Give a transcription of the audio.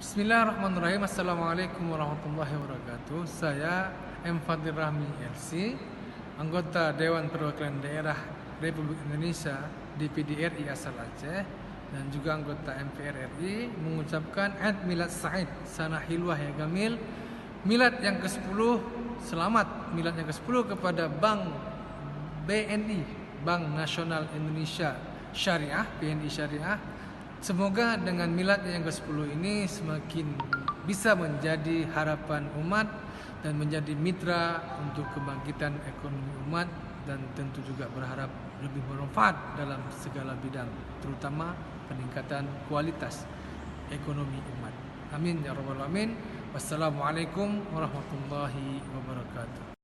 Bismillahirrahmanirrahim. Assalamualaikum warahmatullahi wabarakatuh. Saya M. Fadil Rahmi LC, anggota Dewan Perwakilan Daerah Republik Indonesia DPD RI asal Aceh dan juga anggota MPR RI mengucapkan Aid Milad Said Sana Hilwah ya Gamil, Milad yang ke-10. Selamat Milad yang ke-10 kepada Bank BNI, Bank Nasional Indonesia Syariah, BNI Syariah. Semoga dengan milad yang ke-10 ini semakin bisa menjadi harapan umat dan menjadi mitra untuk kebangkitan ekonomi umat, dan tentu juga berharap lebih bermanfaat dalam segala bidang, terutama peningkatan kualitas ekonomi umat. Amin ya rabbal alamin. Wassalamualaikum warahmatullahi wabarakatuh.